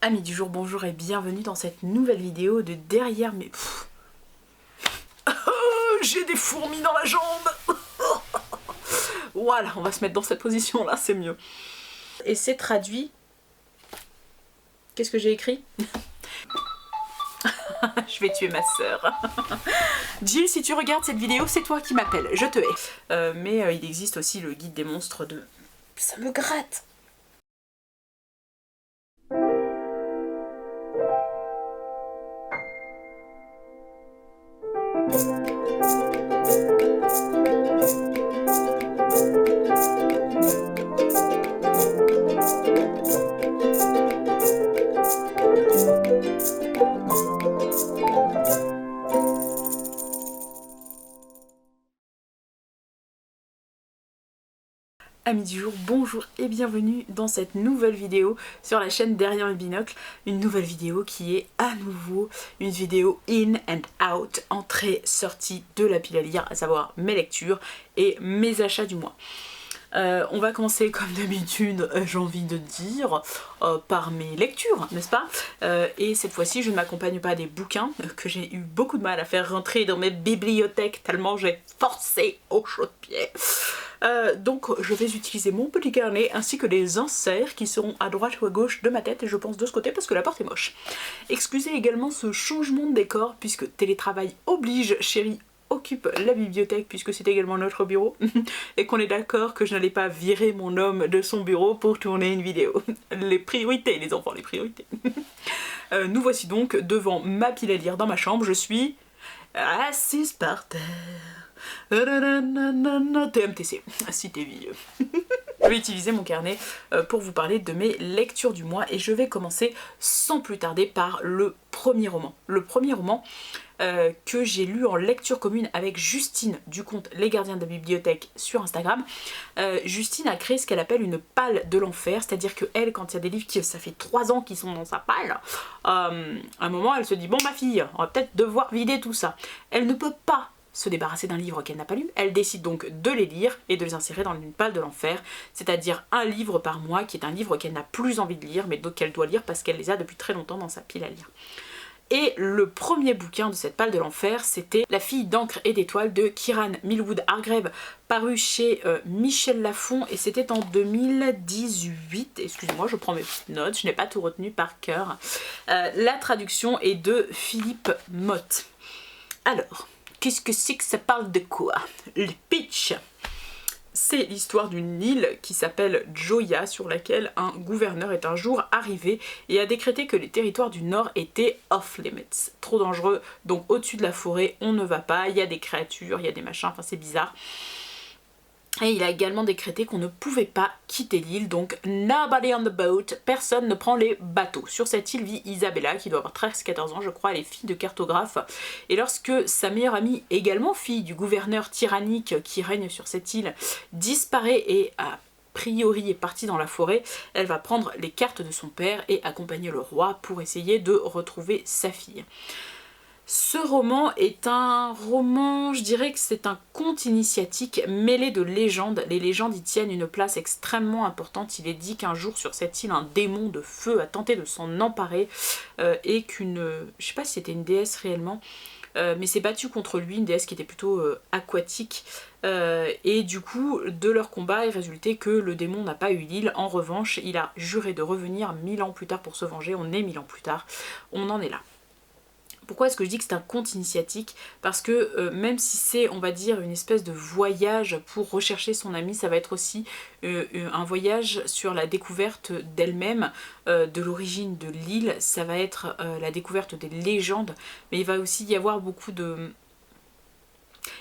Amis du jour, bonjour et bienvenue dans cette nouvelle vidéo de derrière mes... J'ai des fourmis dans la jambe. Voilà, on va se mettre dans cette position là, c'est mieux. Et c'est traduit... Qu'est-ce que j'ai écrit? Je vais tuer ma sœur. Jill, si tu regardes cette vidéo, c'est toi qui m'appelles, je te hais. Mais il existe aussi le guide des monstres de... Ça me gratte. Amis du jour, bonjour et bienvenue dans cette nouvelle vidéo sur la chaîne Derrière mes binocles. Une nouvelle vidéo qui est à nouveau une vidéo in and out, entrée, sortie de la pile à lire, à savoir mes lectures et mes achats du mois. On va commencer comme d'habitude, j'ai envie de dire, par mes lectures, n'est-ce pas? Et cette fois-ci, je ne m'accompagne pas des bouquins que j'ai eu beaucoup de mal à faire rentrer dans mes bibliothèques tellement j'ai forcé au chaud-de-pied. Donc je vais utiliser mon petit carnet ainsi que les inserts qui seront à droite ou à gauche de ma tête et je pense de ce côté parce que la porte est moche. Excusez également ce changement de décor puisque télétravail oblige, chérie occupe la bibliothèque puisque c'est également notre bureau et qu'on est d'accord que je n'allais pas virer mon homme de son bureau pour tourner une vidéo. Les priorités les enfants, les priorités. Nous voici donc devant ma pile à lire dans ma chambre, je suis assise par terre. TMTC, si t'es vieux. Je vais utiliser mon carnet pour vous parler de mes lectures du mois et je vais commencer sans plus tarder par le premier roman. Le premier roman que j'ai lu en lecture commune avec Justine du compte Les Gardiens de la Bibliothèque sur Instagram. Justine a créé ce qu'elle appelle une palle de l'enfer, c'est-à-dire que elle, quand il y a des livres qui ça fait 3 ans qu'ils sont dans sa palle, à un moment elle se dit bon ma fille, on va peut-être devoir vider tout ça. Elle ne peut pas se débarrasser d'un livre qu'elle n'a pas lu, elle décide donc de les lire et de les insérer dans une palle de l'enfer, c'est-à-dire un livre par mois qui est un livre qu'elle n'a plus envie de lire mais donc qu'elle doit lire parce qu'elle les a depuis très longtemps dans sa pile à lire. Et le premier bouquin de cette palle de l'enfer, c'était La fille d'encre et d'étoiles de Kieran Millwood Hargrave, paru chez Michel Lafon et c'était en 2018. Excusez-moi, je prends mes petites notes, je n'ai pas tout retenu par cœur. La traduction est de Philippe Motte. Alors, qu'est-ce que c'est que ça parle de quoi? Le pitch, c'est l'histoire d'une île qui s'appelle Joya sur laquelle un gouverneur est un jour arrivé et a décrété que les territoires du nord étaient off limits, trop dangereux, donc au-dessus de la forêt on ne va pas, il y a des créatures, il y a des machins, enfin c'est bizarre. Et il a également décrété qu'on ne pouvait pas quitter l'île, donc nobody on the boat, personne ne prend les bateaux. Sur cette île vit Isabella, qui doit avoir 13-14 ans je crois, elle est fille de cartographe. Et lorsque sa meilleure amie, également fille du gouverneur tyrannique qui règne sur cette île, disparaît et a priori est partie dans la forêt, elle va prendre les cartes de son père et accompagner le roi pour essayer de retrouver sa fille. Ce roman est un roman, je dirais que c'est un conte initiatique mêlé de légendes. Les légendes y tiennent une place extrêmement importante. Il est dit qu'un jour sur cette île, un démon de feu a tenté de s'en emparer et qu'une... je sais pas si c'était une déesse réellement, mais s'est battue contre lui, une déesse qui était plutôt aquatique. Et du coup, de leur combat, il résultait que le démon n'a pas eu l'île. En revanche, il a juré de revenir 1000 ans plus tard pour se venger. On est 1000 ans plus tard. On en est là. Pourquoi est-ce que je dis que c'est un conte initiatique? Parce que même si c'est, on va dire, une espèce de voyage pour rechercher son ami, ça va être aussi un voyage sur la découverte d'elle-même, de l'origine de l'île, ça va être la découverte des légendes, mais il va aussi y avoir beaucoup de...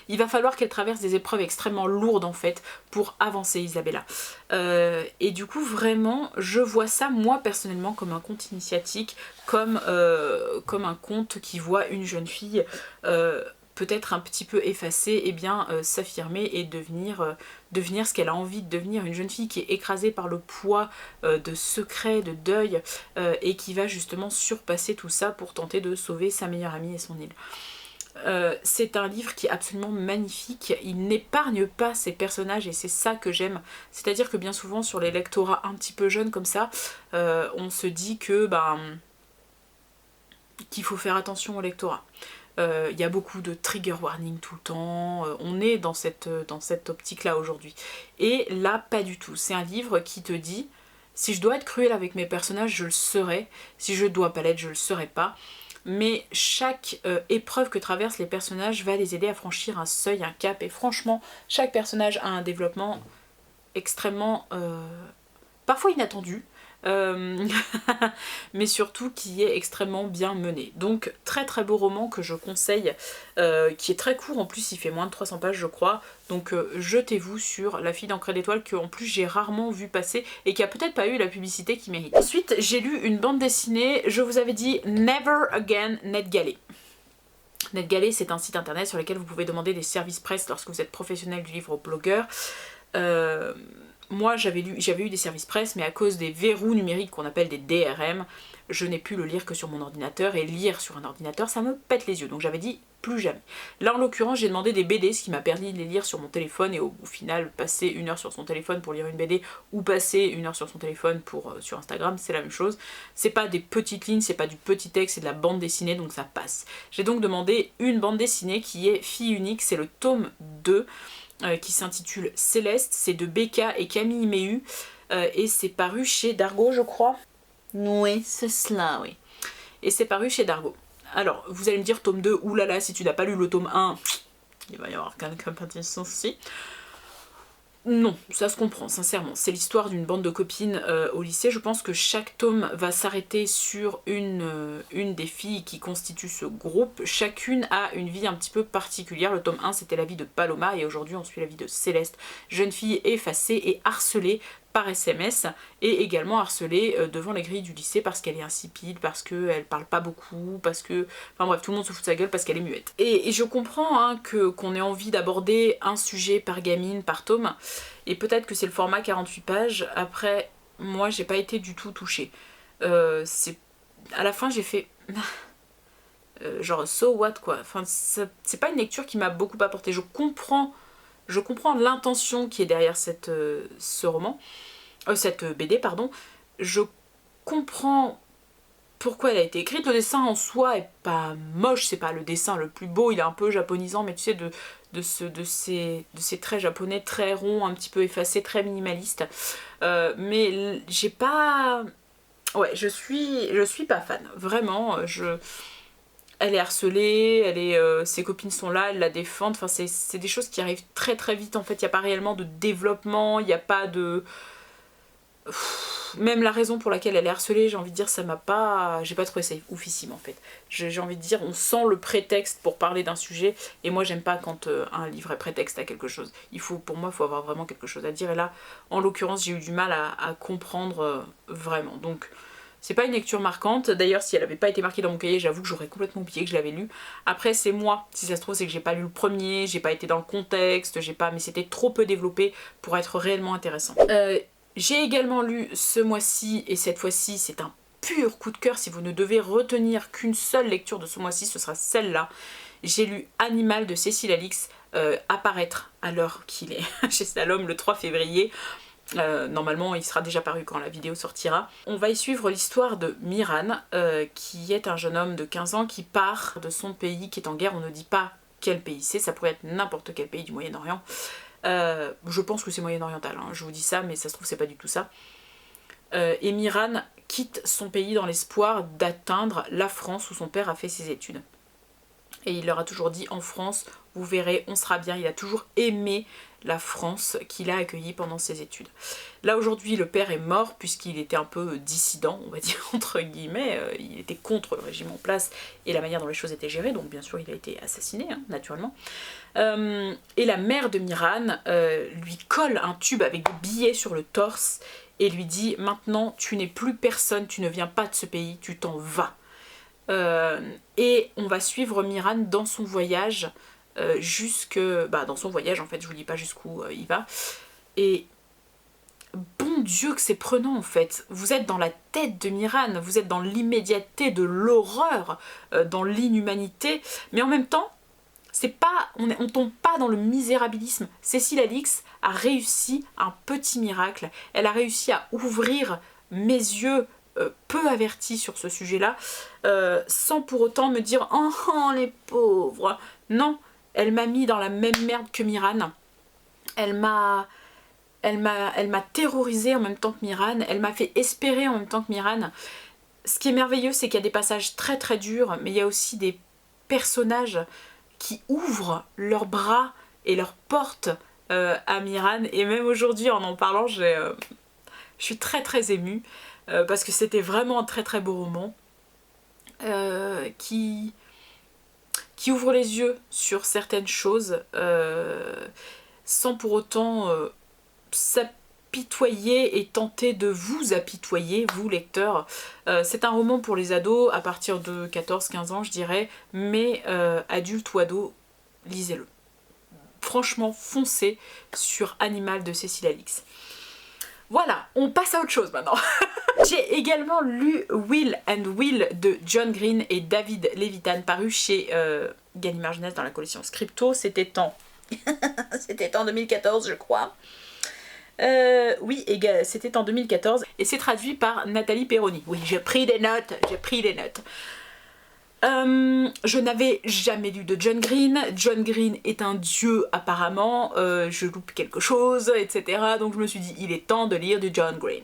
Il va falloir qu'elle traverse des épreuves extrêmement lourdes en fait pour avancer Isabella. Et du coup vraiment je vois ça moi personnellement comme un conte initiatique, comme un conte qui voit une jeune fille peut-être un petit peu effacée et bien s'affirmer et devenir ce qu'elle a envie de devenir, une jeune fille qui est écrasée par le poids de secrets, de deuil et qui va justement surpasser tout ça pour tenter de sauver sa meilleure amie et son île. C'est un livre qui est absolument magnifique, il n'épargne pas ses personnages et c'est ça que j'aime. C'est-à-dire que bien souvent sur les lectorats un petit peu jeunes comme ça, on se dit que qu'il faut faire attention au lectorat. Il y a beaucoup de trigger warning tout le temps, on est dans cette optique-là aujourd'hui. Et là, pas du tout. C'est un livre qui te dit, si je dois être cruel avec mes personnages, je le serai. Si je dois pas l'être, je le serai pas. Mais chaque épreuve que traversent les personnages va les aider à franchir un seuil, un cap. Et franchement, chaque personnage a un développement extrêmement, parfois inattendu, mais surtout qui est extrêmement bien mené. Donc très très beau roman que je conseille, qui est très court en plus, il fait moins de 300 pages je crois, donc jetez-vous sur La fille d'encre d'étoile que en plus j'ai rarement vu passer et qui a peut-être pas eu la publicité qu'il mérite. Ensuite j'ai lu une bande dessinée, je vous avais dit Never Again NetGalley. NetGalley c'est un site internet sur lequel vous pouvez demander des services presse lorsque vous êtes professionnel du livre ou blogueur. Moi j'avais eu des services presse mais à cause des verrous numériques qu'on appelle des DRM, je n'ai pu le lire que sur mon ordinateur et lire sur un ordinateur ça me pète les yeux donc j'avais dit plus jamais. Là en l'occurrence j'ai demandé des BD ce qui m'a permis de les lire sur mon téléphone et au final passer 1 heure sur son téléphone pour lire une BD ou passer 1 heure sur son téléphone sur Instagram c'est la même chose. C'est pas des petites lignes, c'est pas du petit texte, c'est de la bande dessinée donc ça passe. J'ai donc demandé une bande dessinée qui est Fille unique, c'est le tome 2. Qui s'intitule Céleste, c'est de Becca et Camille Méhu et c'est paru chez Dargaud je crois. Oui, c'est cela, oui. Et c'est paru chez Dargaud. Alors, vous allez me dire tome 2, oulala, si tu n'as pas lu le tome 1, il va y avoir quelques compétitions aussi. Non, ça se comprend, sincèrement. C'est l'histoire d'une bande de copines au lycée. Je pense que chaque tome va s'arrêter sur une des filles qui constitue ce groupe. Chacune a une vie un petit peu particulière. Le tome 1, c'était la vie de Paloma et aujourd'hui, on suit la vie de Céleste, jeune fille effacée et harcelée par SMS et également harcelée devant les grilles du lycée parce qu'elle est insipide, parce qu'elle parle pas beaucoup, parce que... Enfin bref, tout le monde se fout de sa gueule parce qu'elle est muette. Et je comprends hein, qu'on ait envie d'aborder un sujet par gamine, par tome, et peut-être que c'est le format 48 pages. Après, moi j'ai pas été du tout touchée. À la fin j'ai fait... genre so what quoi. Enfin, c'est pas une lecture qui m'a beaucoup apporté. Je comprends l'intention qui est derrière ce roman, cette BD pardon, je comprends pourquoi elle a été écrite. Le dessin en soi est pas moche, c'est pas le dessin le plus beau, il est un peu japonisant, mais tu sais de ces traits japonais très ronds, un petit peu effacés, très minimalistes. Mais j'ai pas... Ouais, je suis pas fan, vraiment, elle est harcelée, ses copines sont là, elles la défendent, enfin c'est des choses qui arrivent très très vite en fait, il n'y a pas réellement de développement, il n'y a pas de... Même la raison pour laquelle elle est harcelée, j'ai envie de dire, ça m'a pas... J'ai pas trouvé ça oufissime en fait. J'ai envie de dire, on sent le prétexte pour parler d'un sujet, et moi j'aime pas quand un livre est prétexte à quelque chose. Pour moi, il faut avoir vraiment quelque chose à dire, et là, en l'occurrence, j'ai eu du mal à comprendre vraiment, donc... C'est pas une lecture marquante, d'ailleurs si elle avait pas été marquée dans mon cahier, j'avoue que j'aurais complètement oublié que je l'avais lu. Après c'est moi, si ça se trouve c'est que j'ai pas lu le premier, j'ai pas été dans le contexte, mais c'était trop peu développé pour être réellement intéressant. J'ai également lu ce mois-ci, et cette fois-ci c'est un pur coup de cœur, si vous ne devez retenir qu'une seule lecture de ce mois-ci, ce sera celle-là. J'ai lu Animal de Cécile Alix, apparaître à l'heure qu'il est chez Salom le 3 février. Normalement il sera déjà paru quand la vidéo sortira. On va y suivre l'histoire de Miran, qui est un jeune homme de 15 ans qui part de son pays qui est en guerre. On ne dit pas quel pays c'est, ça pourrait être n'importe quel pays du Moyen-Orient. Je pense que c'est moyen-oriental, hein, je vous dis ça, mais ça se trouve c'est pas du tout ça. Et Miran quitte son pays dans l'espoir d'atteindre la France où son père a fait ses études. Et il leur a toujours dit, en France, vous verrez, on sera bien. Il a toujours aimé la France qu'il a accueillie pendant ses études. Là aujourd'hui le père est mort puisqu'il était un peu dissident, on va dire entre guillemets, il était contre le régime en place et la manière dont les choses étaient gérées, donc bien sûr il a été assassiné, hein, naturellement. Et la mère de Miran lui colle un tube avec des billets sur le torse et lui dit, maintenant tu n'es plus personne, tu ne viens pas de ce pays, tu t'en vas. Et on va suivre Miran dans son voyage, dans son voyage en fait, je vous dis pas jusqu'où il va, et bon Dieu que c'est prenant en fait. Vous êtes dans la tête de Miran, vous êtes dans l'immédiateté de l'horreur, dans l'inhumanité, mais en même temps on tombe pas dans le misérabilisme. Cécile Alix a réussi un petit miracle. Elle a réussi à ouvrir mes yeux peu avertis sur ce sujet-là, sans pour autant me dire oh, oh les pauvres. Non, elle m'a mis dans la même merde que Miran. Elle m'a terrorisée en même temps que Miran. Elle m'a fait espérer en même temps que Miran. Ce qui est merveilleux, c'est qu'il y a des passages très très durs, mais il y a aussi des personnages qui ouvrent leurs bras et leurs portes à Miran. Et même aujourd'hui, en parlant, je suis très très émue, parce que c'était vraiment un très très beau roman qui ouvre les yeux sur certaines choses sans pour autant s'apitoyer et tenter de vous apitoyer, vous lecteurs. C'est un roman pour les ados à partir de 14-15 ans je dirais, mais adultes ou ados, lisez-le. Franchement, foncez sur Animal de Cécile Alix. Voilà, on passe à autre chose maintenant. J'ai également lu Will and Will de John Green et David Levitan, paru chez Gallimard Jeunesse dans la collection Scripto. C'était en... c'était en 2014 je crois. Oui, c'était en 2014 et c'est traduit par Nathalie Perroni. Oui, j'ai pris des notes, j'ai pris des notes. Je n'avais jamais lu de John Green. John Green est un dieu apparemment, je loupe quelque chose, etc. Donc je me suis dit, il est temps de lire du John Green.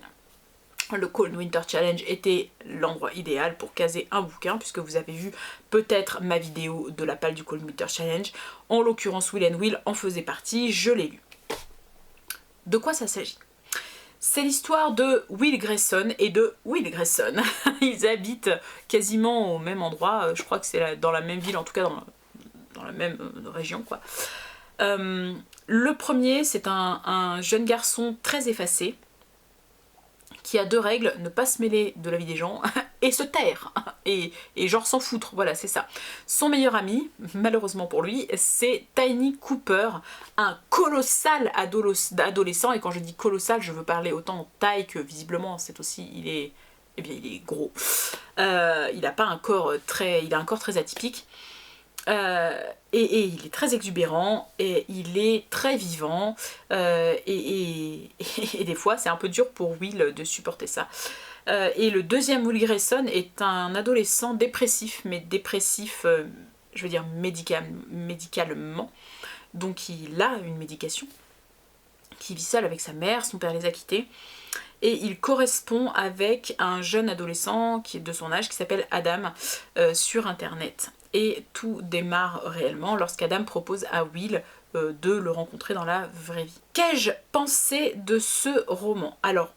Le Cold Winter Challenge était l'endroit idéal pour caser un bouquin, puisque vous avez vu peut-être ma vidéo de la palle du Cold Winter Challenge. En l'occurrence, Will and Will en faisait partie, je l'ai lu. De quoi ça s'agit ? C'est l'histoire de Will Grayson et de Will Grayson. Ils habitent quasiment au même endroit, je crois que c'est dans la même ville, en tout cas dans la même région, quoi. Le premier, c'est un jeune garçon très effacé, qui a deux règles, ne pas se mêler de la vie des gens et se taire, et genre s'en foutre, voilà c'est ça. Son meilleur ami, malheureusement pour lui, c'est Tiny Cooper, un colossal adolescent, et quand je dis colossal, je veux parler autant en taille que visiblement, c'est aussi, il est gros. Il a un corps très atypique. Et il est très exubérant et il est très vivant et des fois c'est un peu dur pour Will de supporter ça. Et le deuxième, Will Grayson, est un adolescent dépressif, mais dépressif je veux dire médicalement, donc il a une médication, qui vit seul avec sa mère, son père les a quittés, et il correspond avec un jeune adolescent qui est de son âge qui s'appelle Adam sur internet. Et tout démarre réellement lorsqu'Adam propose à Will de le rencontrer dans la vraie vie. Qu'ai-je pensé de ce roman ? Alors,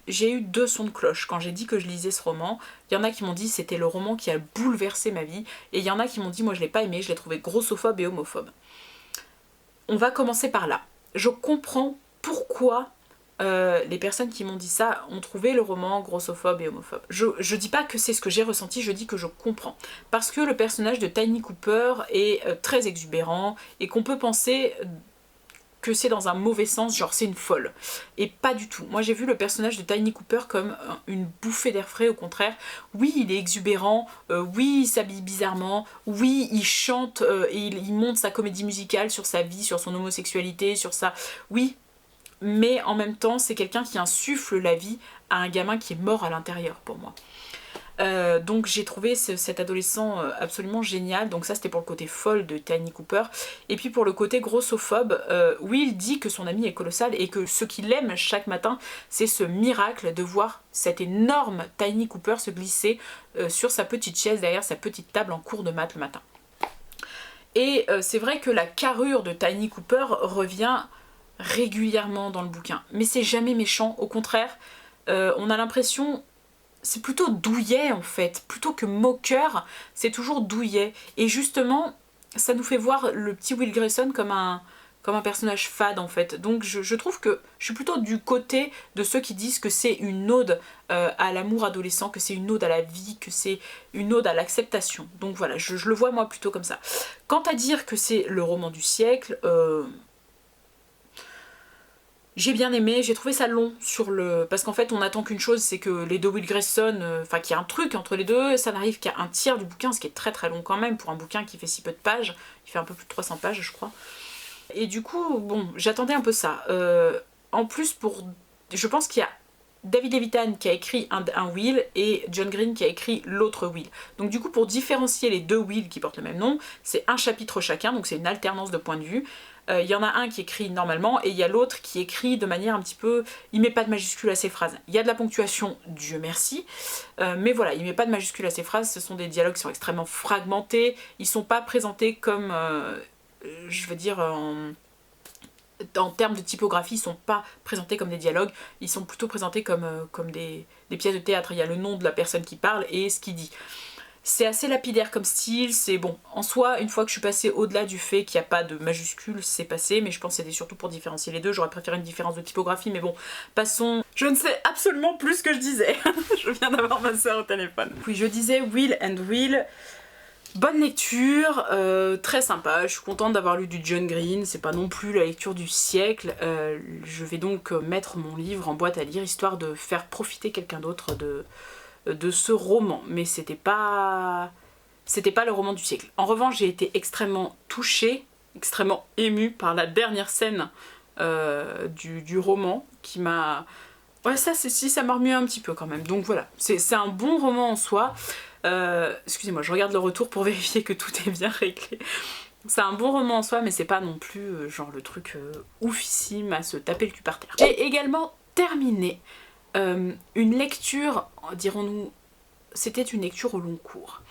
j'ai eu deux sons de cloche quand j'ai dit que je lisais ce roman. Il y en a qui m'ont dit c'était le roman qui a bouleversé ma vie, et il y en a qui m'ont dit moi je l'ai pas aimé, je l'ai trouvé grossophobe et homophobe. On va commencer par là. Je comprends pourquoi les personnes qui m'ont dit ça ont trouvé le roman grossophobe et homophobe. Je dis pas que c'est ce que j'ai ressenti, je dis que je comprends. Parce que le personnage de Tiny Cooper est très exubérant et qu'on peut penser que c'est dans un mauvais sens, genre c'est une folle. Et pas du tout. Moi j'ai vu le personnage de Tiny Cooper comme une bouffée d'air frais, au contraire. Oui, il est exubérant, oui, il s'habille bizarrement, oui, il chante et il monte sa comédie musicale sur sa vie, sur son homosexualité, sur sa... Oui, mais en même temps c'est quelqu'un qui insuffle la vie à un gamin qui est mort à l'intérieur pour moi. Donc j'ai trouvé cet adolescent absolument génial. Donc ça c'était pour le côté folle de Tiny Cooper. Et puis pour le côté grossophobe, Will dit que son ami est colossal et que ce qu'il aime chaque matin, c'est ce miracle de voir cet énorme Tiny Cooper se glisser sur sa petite chaise derrière sa petite table en cours de maths le matin. Et c'est vrai que la carrure de Tiny Cooper revient régulièrement dans le bouquin, mais c'est jamais méchant, au contraire, on a l'impression, c'est plutôt douillet en fait, plutôt que moqueur, c'est toujours douillet, et justement ça nous fait voir le petit Will Grayson comme un personnage fade en fait. Donc je trouve que je suis plutôt du côté de ceux qui disent que c'est une ode à l'amour adolescent, que c'est une ode à la vie, que c'est une ode à l'acceptation. Donc voilà, je le vois moi plutôt comme ça. Quant à dire que c'est le roman du siècle, J'ai bien aimé, j'ai trouvé ça long sur le... Parce qu'en fait on attend qu'une chose, c'est que les deux Will Grayson, enfin qu'il y a un truc entre les deux, ça n'arrive qu'à un tiers du bouquin, ce qui est très très long quand même pour un bouquin qui fait si peu de pages, il fait un peu plus de 300 pages je crois. Et du coup, bon, j'attendais un peu ça. En plus, je pense qu'il y a David Levitan qui a écrit un Will et John Green qui a écrit l'autre Will. Donc du coup, pour différencier les deux Will qui portent le même nom, c'est un chapitre chacun, donc c'est une alternance de points de vue. Il y en a un qui écrit normalement et il y a l'autre qui écrit de manière un petit peu... Il met pas de majuscule à ses phrases. Il y a de la ponctuation, Dieu merci, mais voilà, il met pas de majuscule à ses phrases, ce sont des dialogues qui sont extrêmement fragmentés, ils sont pas présentés comme... je veux dire... en termes de typographie, ils sont pas présentés comme des dialogues, ils sont plutôt présentés comme des pièces de théâtre. Il y a le nom de la personne qui parle et ce qu'il dit. C'est assez lapidaire comme style, c'est bon. En soi, une fois que je suis passée au-delà du fait qu'il n'y a pas de majuscule, c'est passé, mais je pense que c'était surtout pour différencier les deux. J'aurais préféré une différence de typographie, mais bon, passons. Je ne sais absolument plus ce que je disais. Je viens d'avoir ma soeur au téléphone. Oui, je disais Will and Will. Bonne lecture, très sympa, je suis contente d'avoir lu du John Green, c'est pas non plus la lecture du siècle. Je vais donc mettre mon livre en boîte à lire, histoire de faire profiter quelqu'un d'autre de ce roman, mais c'était pas le roman du siècle. En revanche, j'ai été extrêmement touchée, extrêmement émue par la dernière scène du roman, qui m'a... Ouais, ça m'a remué un petit peu quand même, donc voilà, c'est un bon roman en soi. Excusez-moi, je regarde le retour pour vérifier que tout est bien réglé. C'est un bon roman en soi, mais c'est pas non plus genre le truc oufissime à se taper le cul par terre. J'ai également terminé une lecture, dirons-nous, c'était une lecture au long cours.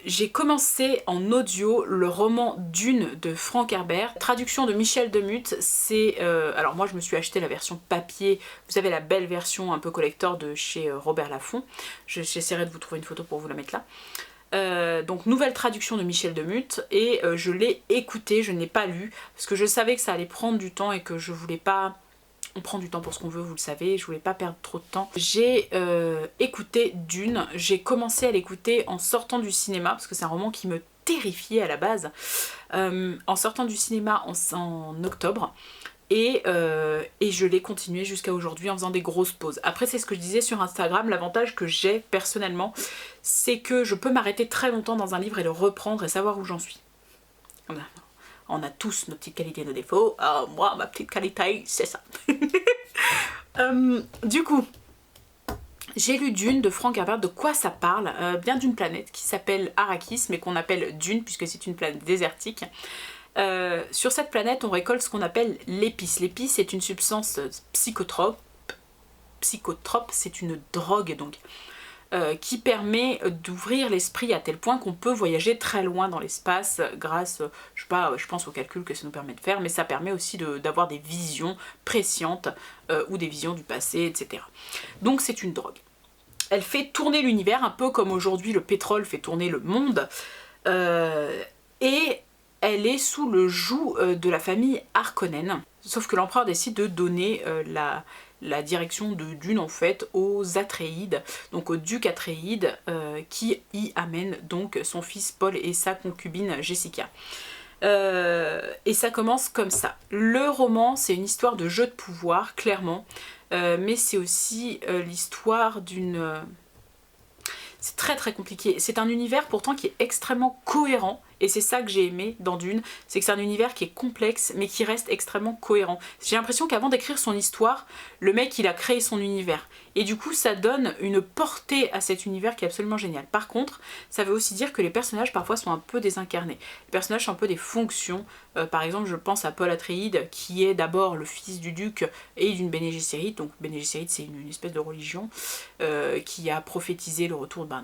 J'ai commencé en audio le roman Dune de Frank Herbert, traduction de Michel Demuth. C'est alors moi je me suis acheté la version papier, vous avez la belle version un peu collector de chez Robert Laffont. J'essaierai de vous trouver une photo pour vous la mettre là. Donc nouvelle traduction de Michel Demuth et je l'ai écouté, je ne l'ai pas lu parce que je savais que ça allait prendre du temps et que je voulais pas... On prend du temps pour ce qu'on veut, vous le savez, je voulais pas perdre trop de temps. J'ai écouté Dune, j'ai commencé à l'écouter en sortant du cinéma, parce que c'est un roman qui me terrifiait à la base, en sortant du cinéma en octobre, et je l'ai continué jusqu'à aujourd'hui en faisant des grosses pauses. Après c'est ce que je disais sur Instagram, l'avantage que j'ai personnellement, c'est que je peux m'arrêter très longtemps dans un livre et le reprendre et savoir où j'en suis. On a tous nos petites qualités et nos défauts. Moi, ma petite qualité, c'est ça. Du coup, j'ai lu Dune de Frank Herbert. De quoi ça parle? Bien d'une planète qui s'appelle Arrakis, mais qu'on appelle Dune puisque c'est une planète désertique. Sur cette planète, on récolte ce qu'on appelle l'épice. L'épice est une substance psychotrope. Psychotrope, c'est une drogue donc. Qui permet d'ouvrir l'esprit à tel point qu'on peut voyager très loin dans l'espace grâce, je sais pas, je pense au calcul que ça nous permet de faire, mais ça permet aussi d'avoir des visions prescientes ou des visions du passé, etc. Donc c'est une drogue. Elle fait tourner l'univers un peu comme aujourd'hui le pétrole fait tourner le monde et elle est sous le joug de la famille Harkonnen. Sauf que l'empereur décide de donner la direction de Dune en fait aux Atréides, donc au duc Atréide qui y amène donc son fils Paul et sa concubine Jessica. Et ça commence comme ça. Le roman c'est une histoire de jeu de pouvoir clairement, mais c'est aussi l'histoire d'une... C'est très très compliqué. C'est un univers pourtant qui est extrêmement cohérent et c'est ça que j'ai aimé dans Dune, c'est que c'est un univers qui est complexe mais qui reste extrêmement cohérent. J'ai l'impression qu'avant d'écrire son histoire, le mec il a créé son univers et du coup ça donne une portée à cet univers qui est absolument génial. Par contre, ça veut aussi dire que les personnages parfois sont un peu désincarnés. Les personnages sont un peu des fonctions. Par exemple, je pense à Paul Atréide qui est d'abord le fils du duc et d'une Bene Gesserit. Donc Bene Gesserit c'est une espèce de religion qui a prophétisé le retour d'un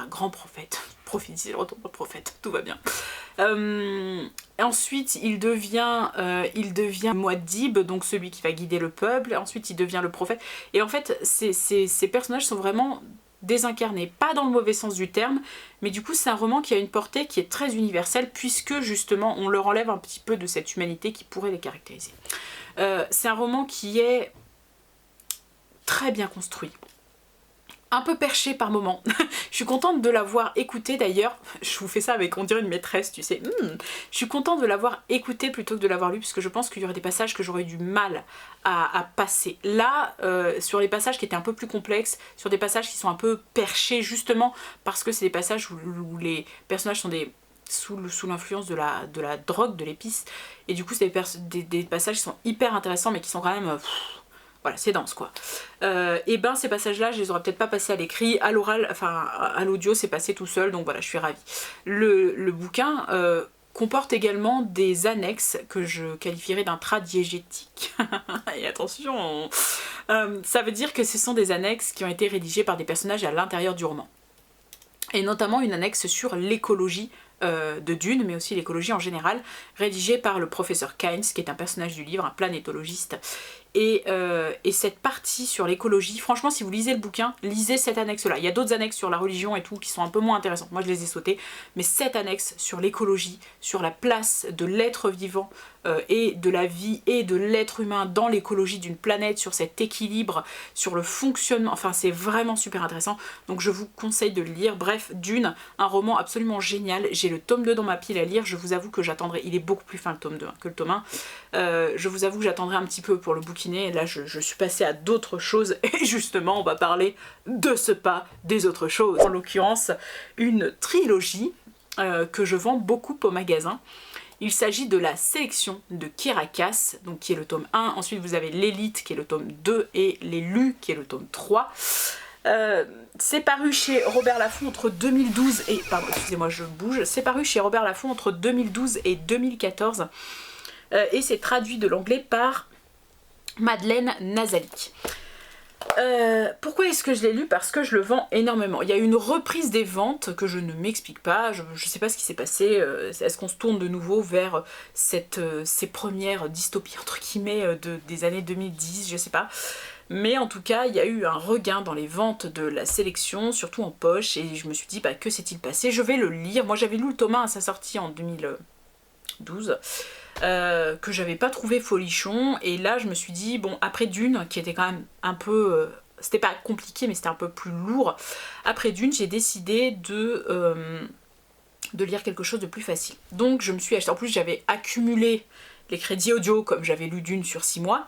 grand prophète. Prophétiser le retour d'un prophète, tout va bien. Ensuite il devient Muad'Dib, donc celui qui va guider le peuple. Ensuite il devient le prophète. Et en fait ces personnages sont vraiment désincarnés, pas dans le mauvais sens du terme, mais du coup c'est un roman qui a une portée qui est très universelle puisque justement on leur enlève un petit peu de cette humanité qui pourrait les caractériser. C'est un roman qui est très bien construit, un peu perché par moment. Je suis contente de l'avoir écouté d'ailleurs. Je vous fais ça avec, on dirait, une maîtresse, tu sais. Je suis contente de l'avoir écouté plutôt que de l'avoir lu, parce que je pense qu'il y aurait des passages que j'aurais eu du mal à passer. Là, sur les passages qui étaient un peu plus complexes, sur des passages qui sont un peu perchés, justement parce que c'est des passages où les personnages sont sous l'influence de la drogue, de l'épice, et du coup c'est des passages qui sont hyper intéressants, mais qui sont quand même... voilà, c'est dense quoi. Et ben ces passages-là, je les aurais peut-être pas passés à l'écrit, à l'oral, enfin à l'audio, c'est passé tout seul, donc voilà, je suis ravie. Le bouquin comporte également des annexes que je qualifierais d'intradiégétiques. Et attention, ça veut dire que ce sont des annexes qui ont été rédigées par des personnages à l'intérieur du roman. Et notamment une annexe sur l'écologie de Dune, mais aussi l'écologie en général, rédigée par le professeur Kynes, qui est un personnage du livre, un planétologiste. Et cette partie sur l'écologie, franchement, si vous lisez le bouquin, lisez cette annexe-là. Il y a d'autres annexes sur la religion et tout qui sont un peu moins intéressantes. Moi, je les ai sautées. Mais cette annexe sur l'écologie, sur la place de l'être vivant et de la vie et de l'être humain dans l'écologie d'une planète, sur cet équilibre, sur le fonctionnement, enfin, c'est vraiment super intéressant. Donc, je vous conseille de le lire. Bref, Dune, un roman absolument génial. J'ai le tome 2 dans ma pile à lire. Je vous avoue que j'attendrai. Il est beaucoup plus fin le tome 2 que le tome 1. Je vous avoue que j'attendrai un petit peu pour le bouquiner. Et là je suis passée à d'autres choses et justement on va parler de ce pas des autres choses. En l'occurrence une trilogie que je vends beaucoup au magasin. Il s'agit de la sélection de Kirakas, donc qui est le tome 1. Ensuite vous avez l'élite qui est le tome 2 et l'élu qui est le tome 3. C'est paru chez Robert Laffont entre 2012 et... Pardon, excusez-moi, je bouge. C'est paru chez Robert Laffont entre 2012 et 2014. Et c'est traduit de l'anglais par Madeleine Nazalik. Pourquoi est-ce que je l'ai lu? Parce que je le vends énormément. Il y a une reprise des ventes que je ne m'explique pas. Je sais pas ce qui s'est passé. Est-ce qu'on se tourne de nouveau vers ces premières dystopies entre guillemets des années 2010? Je sais pas. Mais en tout cas, il y a eu un regain dans les ventes de la sélection, surtout en poche, et je me suis dit, bah, que s'est-il passé? Je vais le lire. Moi, j'avais lu le tome 1 à sa sortie en 2012. Que j'avais pas trouvé folichon, et là je me suis dit bon, après Dune qui était quand même un peu c'était pas compliqué mais c'était un peu plus lourd, après Dune j'ai décidé de lire quelque chose de plus facile, donc je me suis acheté, en plus j'avais accumulé les crédits audio comme j'avais lu Dune sur 6 mois,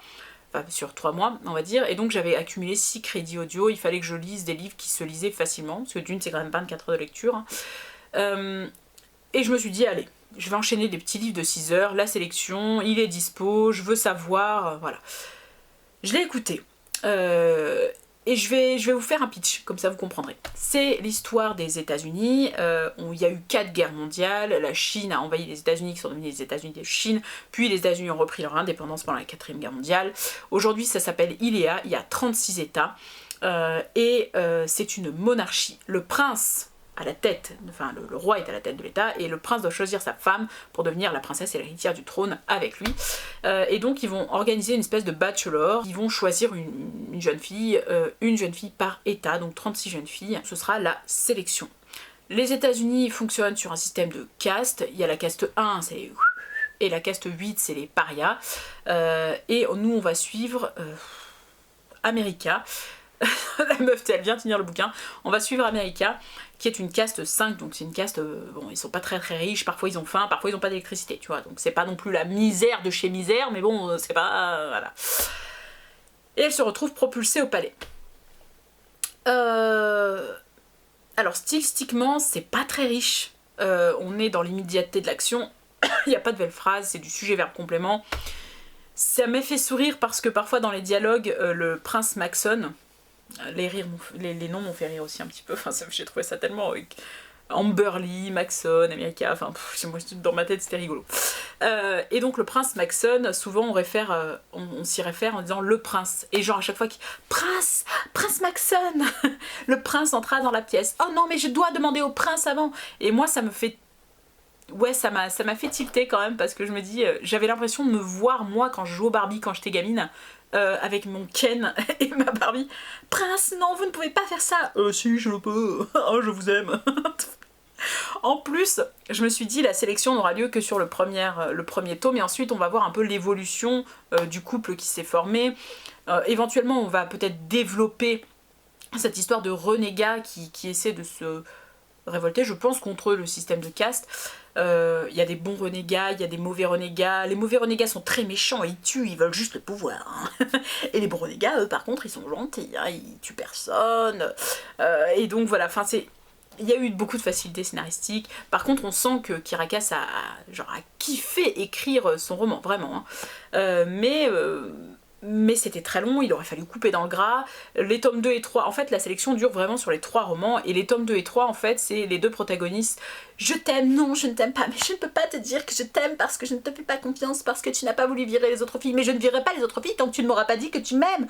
enfin sur 3 mois on va dire, et donc j'avais accumulé 6 crédits audio, il fallait que je lise des livres qui se lisaient facilement parce que Dune c'est quand même 24 heures de lecture, hein. Et je me suis dit allez, je vais enchaîner des petits livres de 6 heures, la sélection, il est dispo, je veux savoir, voilà. Je l'ai écouté. Et je vais vous faire un pitch, comme ça vous comprendrez. C'est l'histoire des États-Unis. Il y a eu 4 guerres mondiales, la Chine a envahi les États-Unis qui sont devenus les États-Unis de Chine, puis les États-Unis ont repris leur indépendance pendant la 4e guerre mondiale. Aujourd'hui ça s'appelle ILEA, il y a 36 États, et c'est une monarchie. Le prince à la tête, enfin le roi est à la tête de l'État et le prince doit choisir sa femme pour devenir la princesse et l'héritière du trône avec lui. Et donc ils vont organiser une espèce de bachelor, ils vont choisir une jeune fille par État, donc 36 jeunes filles, ce sera la sélection. Les États-Unis fonctionnent sur un système de caste, il y a la caste 1, c'est et la caste 8, c'est les parias, et nous on va suivre America. La meuf, elle vient tenir le bouquin. On va suivre America, qui est une caste 5, donc c'est une caste, bon, ils sont pas très très riches, parfois ils ont faim, parfois ils ont pas d'électricité, tu vois, donc c'est pas non plus la misère de chez misère, mais bon, c'est pas... voilà. Et elle se retrouve propulsée au palais. Alors, stylistiquement, c'est pas très riche, on est dans l'immédiateté de l'action, il n'y a pas de belles phrases, c'est du sujet-verbe-complément. Ça m'a fait sourire parce que parfois dans les dialogues, le prince Maxon, les noms m'ont fait rire aussi un petit peu, enfin, j'ai trouvé ça tellement... Amberly, Maxon, America, enfin moi, dans ma tête c'était rigolo. Et donc le prince Maxon, souvent on s'y réfère en disant le prince, et genre à chaque fois prince Maxon, le prince entra dans la pièce, oh non mais je dois demander au prince avant, et moi ça me fait... Ouais, ça m'a fait tilter quand même, parce que je me dis, j'avais l'impression de me voir moi quand je jouais au Barbie quand j'étais gamine, avec mon Ken et ma Barbie. Prince, non, vous ne pouvez pas faire ça. Si, je le peux. Oh, je vous aime. En plus, je me suis dit, la sélection n'aura lieu que sur le premier tome, et ensuite on va voir un peu l'évolution du couple qui s'est formé. Éventuellement, on va peut-être développer cette histoire de renégat qui essaie de se révolter, je pense, contre le système de caste. Il y a des bons renégats, il y a des mauvais renégats. Les mauvais renégats sont très méchants, ils tuent, ils veulent juste le pouvoir. Hein. Et les bons renégats, eux, par contre, ils sont gentils, hein, ils tuent personne. Et donc voilà, enfin c'est... Il y a eu beaucoup de facilité scénaristique. Par contre, on sent que Kirakas a kiffé écrire son roman, vraiment. Hein. Mais c'était très long, il aurait fallu couper dans le gras. Les tomes 2 et 3, en fait la sélection dure vraiment sur les 3 romans, et les tomes 2 et 3 en fait c'est les deux protagonistes. Je t'aime, non je ne t'aime pas, mais je ne peux pas te dire que je t'aime parce que je ne te fais pas confiance, parce que tu n'as pas voulu virer les autres filles, mais je ne virerai pas les autres filles tant que tu ne m'auras pas dit que tu m'aimes.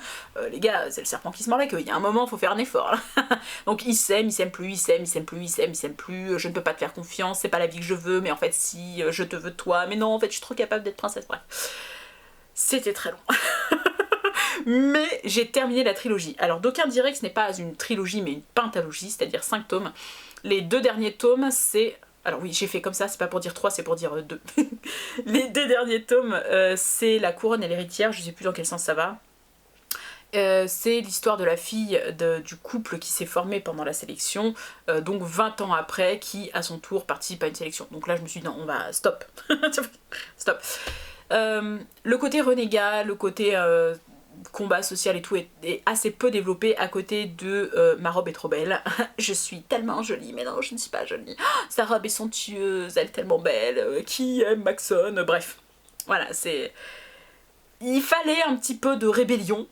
Les gars, c'est le serpent qui se mord la queue, il y a un moment faut faire un effort là. Donc ils s'aiment plus, ils s'aiment plus, je ne peux pas te faire confiance, c'est pas la vie que je veux, mais en fait si, je te veux toi, mais non en fait je suis trop capable d'être princesse, bref. C'était très long. Mais j'ai terminé la trilogie. Alors d'aucuns diraient que ce n'est pas une trilogie mais une pentalogie, c'est-à-dire 5 tomes. Les 2 derniers tomes c'est... Alors oui, j'ai fait comme ça, c'est pas pour dire 3, c'est pour dire 2. Les 2 derniers tomes, c'est La couronne et l'héritière, je sais plus dans quel sens ça va. C'est l'histoire de la fille du couple qui s'est formé pendant la sélection, donc 20 ans après, qui à son tour participe à une sélection. Donc là je me suis dit non, on va... stop. Stop. Le côté renégat, le côté combat social et tout est assez peu développé à côté de Ma robe est trop belle. Je suis tellement jolie, mais non je ne suis pas jolie. Sa robe est somptueuse, elle est tellement belle, qui aime Maxon, bref. Voilà, c'est... Il fallait un petit peu de rébellion,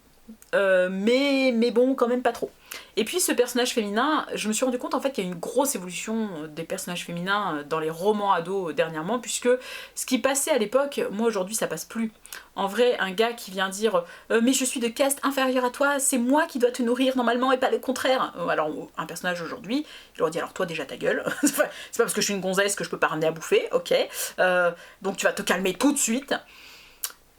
mais bon, quand même pas trop. Et puis ce personnage féminin, je me suis rendu compte en fait qu'il y a une grosse évolution des personnages féminins dans les romans ados dernièrement, puisque ce qui passait à l'époque, moi aujourd'hui ça passe plus. En vrai, un gars qui vient dire mais je suis de caste inférieure à toi, c'est moi qui dois te nourrir normalement et pas le contraire. Alors un personnage aujourd'hui, il aurait dit alors toi déjà ta gueule, c'est pas parce que je suis une gonzesse que je peux pas ramener à bouffer, ok, donc tu vas te calmer tout de suite.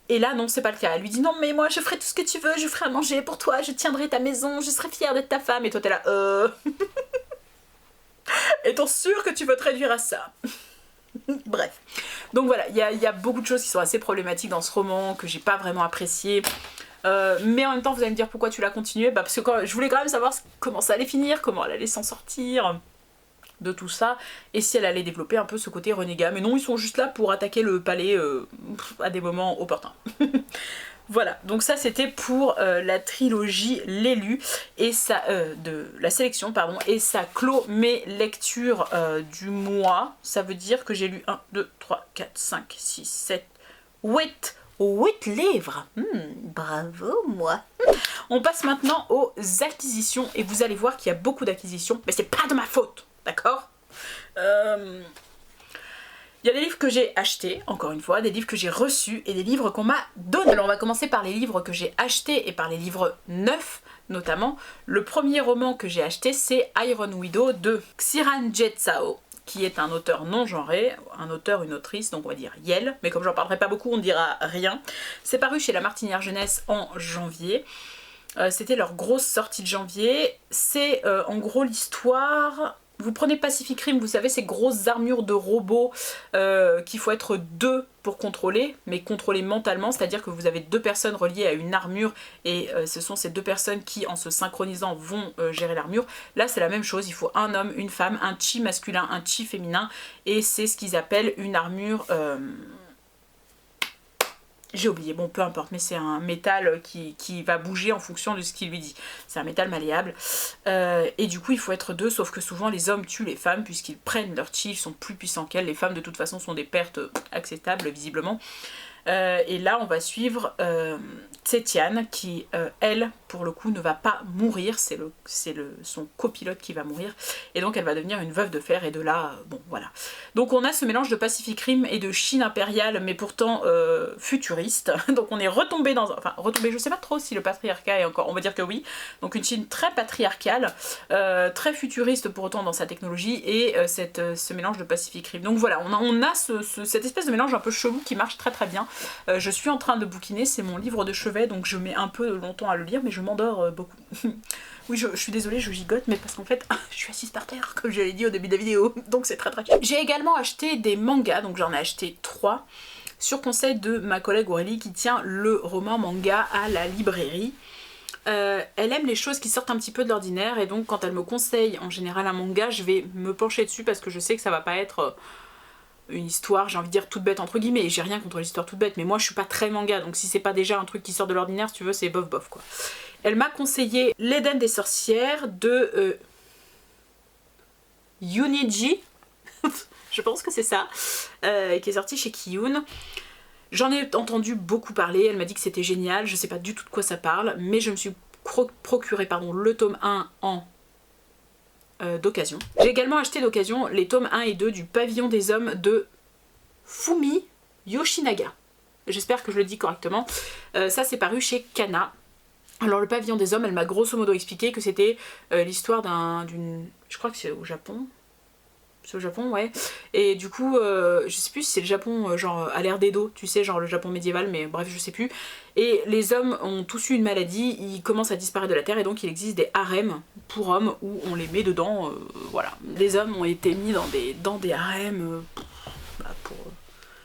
Et là non, c'est pas le cas, elle lui dit non mais moi je ferai tout ce que tu veux, je ferai à manger pour toi, je tiendrai ta maison, je serai fière d'être ta femme, et toi t'es là Est-on sûr que tu veux te réduire à ça? Bref. Donc voilà, il y a beaucoup de choses qui sont assez problématiques dans ce roman, que j'ai pas vraiment apprécié. Mais en même temps vous allez me dire pourquoi tu l'as continué, bah parce que je voulais quand même savoir comment ça allait finir, comment elle allait s'en sortir de tout ça, et si elle allait développer un peu ce côté renégat, mais non, ils sont juste là pour attaquer le palais à des moments opportuns. Voilà, donc ça c'était pour la trilogie L'élu, et ça, de la sélection, pardon, et ça clôt mes lectures du mois. Ça veut dire que j'ai lu 1, 2, 3, 4, 5, 6, 7, 8 livres. Bravo moi. On passe maintenant aux acquisitions, et vous allez voir qu'il y a beaucoup d'acquisitions, mais c'est pas de ma faute. D'accord. Il y a des livres que j'ai achetés, encore une fois, des livres que j'ai reçus et des livres qu'on m'a donnés. Alors on va commencer par les livres que j'ai achetés et par les livres neufs notamment. Le premier roman que j'ai acheté c'est Iron Widow de Xiran Jetsao, qui est un auteur non genré, un auteur, une autrice, donc on va dire Yel, mais comme j'en parlerai pas beaucoup on ne dira rien. C'est paru chez La Martinière Jeunesse en janvier. C'était leur grosse sortie de janvier. C'est en gros l'histoire... Vous prenez Pacific Rim, vous savez ces grosses armures de robots qu'il faut être 2 pour contrôler, mais contrôler mentalement, c'est-à-dire que vous avez 2 personnes reliées à une armure et ce sont ces 2 personnes qui en se synchronisant vont gérer l'armure. Là c'est la même chose, il faut un homme, une femme, un chi masculin, un chi féminin, et c'est ce qu'ils appellent une armure... J'ai oublié, bon peu importe, mais c'est un métal qui va bouger en fonction de ce qu'il lui dit. C'est un métal malléable. Et du coup il faut être 2, sauf que souvent les hommes tuent les femmes puisqu'ils prennent leur chi, ils sont plus puissants qu'elles. Les femmes de toute façon sont des pertes acceptables visiblement. Et là on va suivre Tsétiane qui, elle, pour le coup, ne va pas mourir, c'est son copilote qui va mourir, et donc elle va devenir une veuve de fer, et de là, bon voilà. Donc on a ce mélange de Pacific Rim et de Chine impériale, mais pourtant futuriste, donc on est retombé dans... Enfin, retombé, je sais pas trop si le patriarcat est encore... On va dire que oui, donc une Chine très patriarcale, très futuriste pour autant dans sa technologie, et ce mélange de Pacific Rim. Donc voilà, on a cette espèce de mélange un peu chelou qui marche très très bien. Je suis en train de bouquiner, c'est mon livre de chevet, donc je mets un peu longtemps à le lire, mais je m'endors beaucoup. Oui, je suis désolée, je gigote, mais parce qu'en fait, je suis assise par terre, comme je l'ai dit au début de la vidéo, donc c'est très très cool. J'ai également acheté des mangas, donc j'en ai acheté 3, sur conseil de ma collègue Aurélie qui tient le roman manga à la librairie. Elle aime les choses qui sortent un petit peu de l'ordinaire et donc quand elle me conseille en général un manga, je vais me pencher dessus parce que je sais que ça va pas être une histoire, j'ai envie de dire toute bête entre guillemets, et j'ai rien contre l'histoire toute bête, mais moi je suis pas très manga, donc si c'est pas déjà un truc qui sort de l'ordinaire, si tu veux, c'est bof bof quoi. Elle m'a conseillé l'Éden des sorcières de Yuniji, je pense que c'est ça, qui est sorti chez Kiyun. J'en ai entendu beaucoup parler, elle m'a dit que c'était génial, je sais pas du tout de quoi ça parle, mais je me suis procuré le tome 1 en d'occasion. J'ai également acheté d'occasion les tomes 1 et 2 du Pavillon des Hommes de Fumi Yoshinaga. J'espère que je le dis correctement. Ça c'est paru chez Kana. Alors le Pavillon des Hommes, elle m'a grosso modo expliqué que c'était l'histoire d'une... Je crois que c'est au Japon. C'est au Japon, ouais. Et du coup, je sais plus si c'est le Japon genre à l'ère d'Edo, tu sais, genre le Japon médiéval, mais bref, je sais plus. Et les hommes ont tous eu une maladie, ils commencent à disparaître de la Terre et donc il existe des harems pour hommes où on les met dedans, voilà. Les hommes ont été mis dans des harems pour...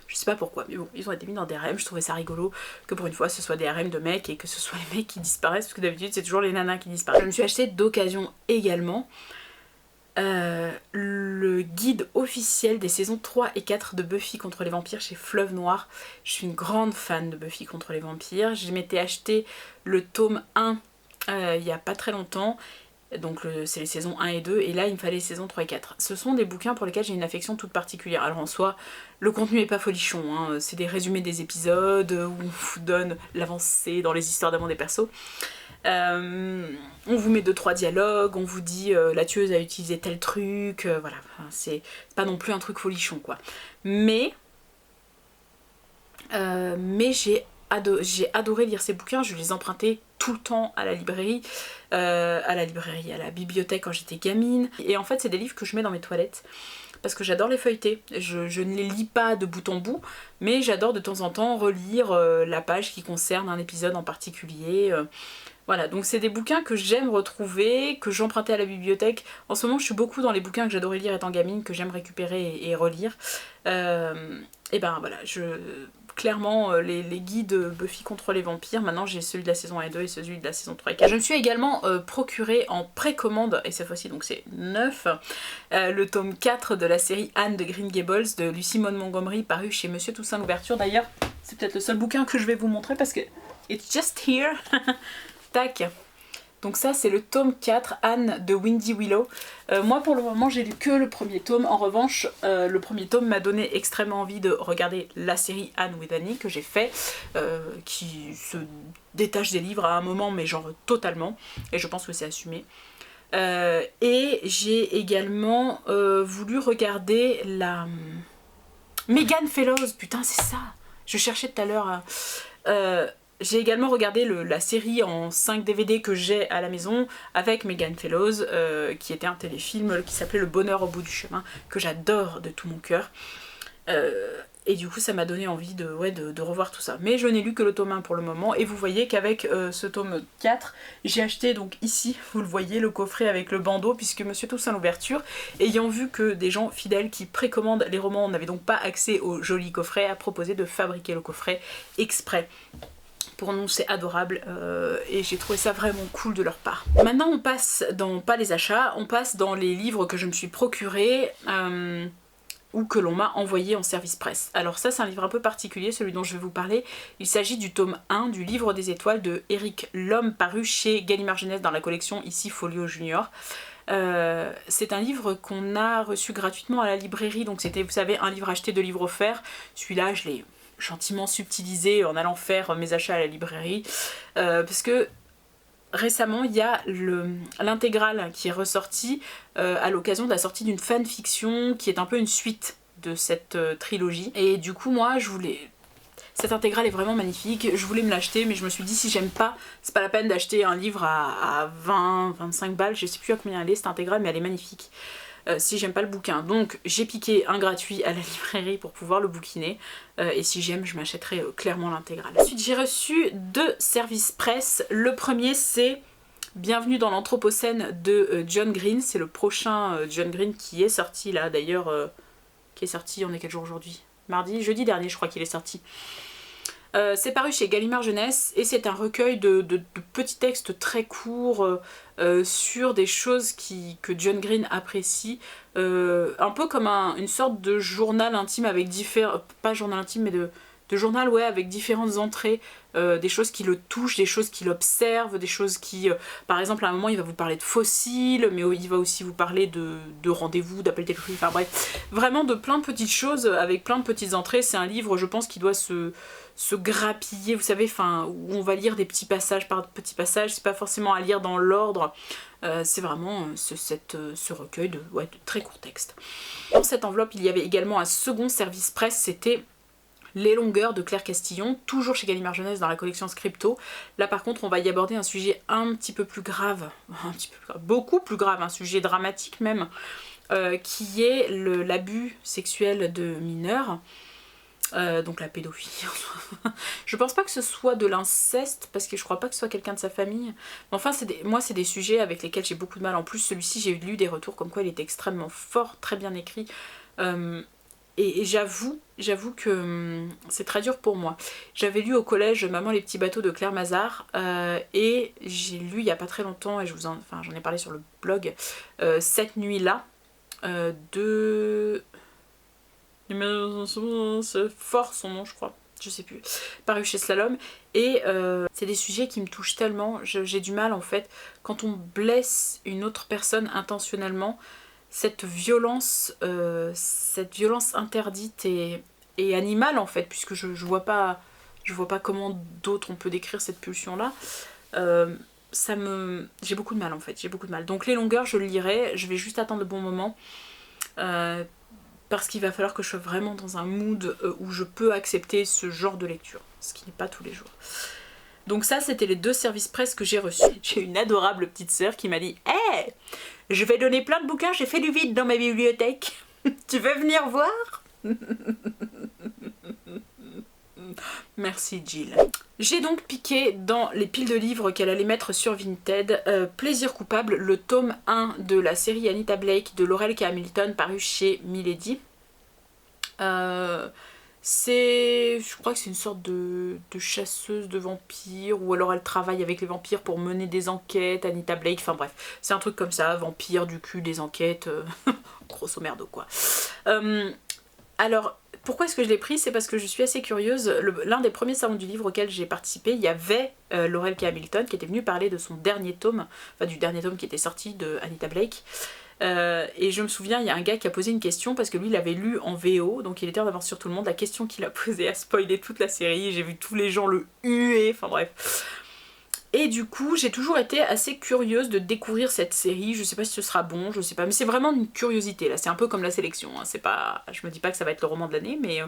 Je sais pas pourquoi, mais bon, ils ont été mis dans des harems, je trouvais ça rigolo que pour une fois ce soit des harems de mecs et que ce soit les mecs qui disparaissent, parce que d'habitude c'est toujours les nanas qui disparaissent. Je me suis acheté d'occasion également le guide officiel des saisons 3 et 4 de Buffy contre les vampires chez Fleuve Noir. Je suis une grande fan de Buffy contre les vampires. Je m'étais acheté le tome 1 il y a pas très longtemps. Donc c'est les saisons 1 et 2 et là il me fallait les saisons 3 et 4. Ce sont des bouquins pour lesquels j'ai une affection toute particulière. Alors en soi, le contenu est pas folichon, hein. C'est des résumés des épisodes où on vous donne l'avancée dans les histoires d'avant des persos. On vous met 2-3 dialogues, on vous dit la tueuse a utilisé tel truc, voilà, enfin, c'est pas non plus un truc folichon quoi. Mais j'ai adoré lire ces bouquins, je les empruntais tout le temps à la librairie, à la bibliothèque quand j'étais gamine. Et en fait c'est des livres que je mets dans mes toilettes parce que j'adore les feuilleter. Je ne les lis pas de bout en bout, mais j'adore de temps en temps relire la page qui concerne un épisode en particulier. Voilà, donc c'est des bouquins que j'aime retrouver, que j'empruntais à la bibliothèque. En ce moment je suis beaucoup dans les bouquins que j'adorais lire étant gamine, que j'aime récupérer et relire. Et ben voilà, clairement les guides Buffy contre les vampires, maintenant j'ai celui de la saison 1 et 2 et celui de la saison 3 et 4. Je me suis également procuré en précommande, et cette fois-ci donc c'est neuf, le tome 4 de la série Anne de Green Gables de Lucy Maud Montgomery, paru chez Monsieur Toussaint Louverture. D'ailleurs c'est peut-être le seul bouquin que je vais vous montrer parce que it's just here. Tac. Donc ça c'est le tome 4, Anne de Windy Willow. Moi pour le moment j'ai lu que le premier tome. En revanche le premier tome m'a donné extrêmement envie de regarder la série Anne with Annie que j'ai fait, qui se détache des livres à un moment mais genre totalement, et je pense que c'est assumé. Et j'ai également voulu regarder la Megan Fellows, putain c'est ça, je cherchais tout à l'heure. J'ai également regardé la série en 5 DVD que j'ai à la maison avec Megan Fellows, qui était un téléfilm qui s'appelait Le Bonheur au bout du chemin, que j'adore de tout mon cœur. Et du coup ça m'a donné envie de revoir tout ça. Mais je n'ai lu que le tome 1 pour le moment, et vous voyez qu'avec ce tome 4, j'ai acheté donc ici, vous le voyez, le coffret avec le bandeau, puisque Monsieur Toussaint Louverture, ayant vu que des gens fidèles qui précommandent les romans n'avaient donc pas accès au joli coffret, a proposé de fabriquer le coffret exprès. Pour nous c'est adorable et j'ai trouvé ça vraiment cool de leur part. Maintenant on passe dans, pas les achats, on passe dans les livres que je me suis procurés ou que l'on m'a envoyé en service presse. Alors ça c'est un livre un peu particulier, celui dont je vais vous parler. Il s'agit du tome 1 du Livre des étoiles de Éric Lhomme, paru chez Gallimard Jeunesse dans la collection ici Folio Junior. C'est un livre qu'on a reçu gratuitement à la librairie, donc c'était, vous savez, un livre acheté, 2 livres offerts. Celui-là je l'ai gentiment subtilisé en allant faire mes achats à la librairie, parce que récemment il y a l'intégrale qui est ressortie à l'occasion de la sortie d'une fanfiction qui est un peu une suite de cette trilogie, et du coup moi je voulais... Cette intégrale est vraiment magnifique, je voulais me l'acheter mais je me suis dit si j'aime pas, c'est pas la peine d'acheter un livre à 20-25 balles, je sais plus à combien elle est cette intégrale mais elle est magnifique. Si j'aime pas le bouquin, donc j'ai piqué un gratuit à la librairie pour pouvoir le bouquiner, et si j'aime je m'achèterai clairement l'intégrale. Ensuite j'ai reçu 2 services presse. Le premier c'est Bienvenue dans l'Anthropocène de John Green, c'est le prochain John Green qui est sorti là d'ailleurs, qui est sorti, on est quel jour aujourd'hui? Mardi, jeudi dernier je crois qu'il est sorti. C'est paru chez Gallimard Jeunesse et c'est un recueil de petits textes très courts sur des choses que John Green apprécie. Un peu comme une sorte de journal intime avec différents... pas journal intime mais de journal, ouais, avec différentes entrées, des choses qui le touchent, des choses qui l'observent, des choses qui... par exemple, à un moment, il va vous parler de fossiles, mais il va aussi vous parler de rendez-vous, d'appels téléphoniques, enfin bref. Vraiment de plein de petites choses, avec plein de petites entrées. C'est un livre, je pense, qui doit se grappiller, vous savez, enfin, où on va lire des petits passages par petits passages. C'est pas forcément à lire dans l'ordre. C'est vraiment ce recueil de très courts textes. Dans cette enveloppe, il y avait également un second service presse, c'était Les longueurs de Claire Castillon, toujours chez Gallimard Jeunesse dans la collection Scripto. Là par contre on va y aborder un sujet un petit peu plus grave, beaucoup plus grave, un sujet dramatique même, qui est l'abus sexuel de mineurs. Donc la pédophilie. Je pense pas que ce soit de l'inceste, parce que je crois pas que ce soit quelqu'un de sa famille. Mais enfin, moi c'est des sujets avec lesquels j'ai beaucoup de mal. En plus, celui-ci, j'ai lu des retours comme quoi il était extrêmement fort, très bien écrit. Et j'avoue que c'est très dur pour moi. J'avais lu au collège Maman les petits bateaux de Claire Mazard et j'ai lu il y a pas très longtemps, et j'en ai parlé sur le blog, Cette nuit-là de... C'est fort son nom je crois, je sais plus, paru chez Slalom, et c'est des sujets qui me touchent tellement, j'ai du mal en fait, quand on blesse une autre personne intentionnellement, cette violence interdite et animale en fait, puisque je vois pas comment d'autre on peut décrire cette pulsion là. J'ai beaucoup de mal en fait, j'ai beaucoup de mal. Donc Les longueurs, je le lirai, je vais juste attendre le bon moment. Parce qu'il va falloir que je sois vraiment dans un mood où je peux accepter ce genre de lecture, ce qui n'est pas tous les jours. Donc ça, c'était les 2 services presse que j'ai reçus. J'ai une adorable petite sœur qui m'a dit « Hey, je vais donner plein de bouquins, j'ai fait du vide dans ma bibliothèque. Tu veux venir voir ?» Merci Jill. J'ai donc piqué dans les piles de livres qu'elle allait mettre sur Vinted Plaisir coupable, le tome 1 de la série Anita Blake de Laurel K. Hamilton, paru chez Milady. Je crois que c'est une sorte de chasseuse de vampires, ou alors elle travaille avec les vampires pour mener des enquêtes, Anita Blake, enfin bref, c'est un truc comme ça, vampire, du cul, des enquêtes, grosso merdo quoi. Alors, pourquoi est-ce que je l'ai pris? C'est parce que je suis assez curieuse. L'un des premiers salons du livre auquel j'ai participé, il y avait Laurel K. Hamilton qui était venue parler de son dernier tome, enfin du dernier tome qui était sorti de Anita Blake. Et je me souviens, il y a un gars qui a posé une question parce que lui il avait lu en VO, donc il était en avance sur tout le monde. La question qu'il a posée a spoilé toute la série, j'ai vu tous les gens le huer, enfin bref. Et du coup, j'ai toujours été assez curieuse de découvrir cette série. Je sais pas si ce sera bon, je sais pas, mais c'est vraiment une curiosité là. C'est un peu comme la sélection. Hein. C'est pas, je me dis pas que ça va être le roman de l'année, mais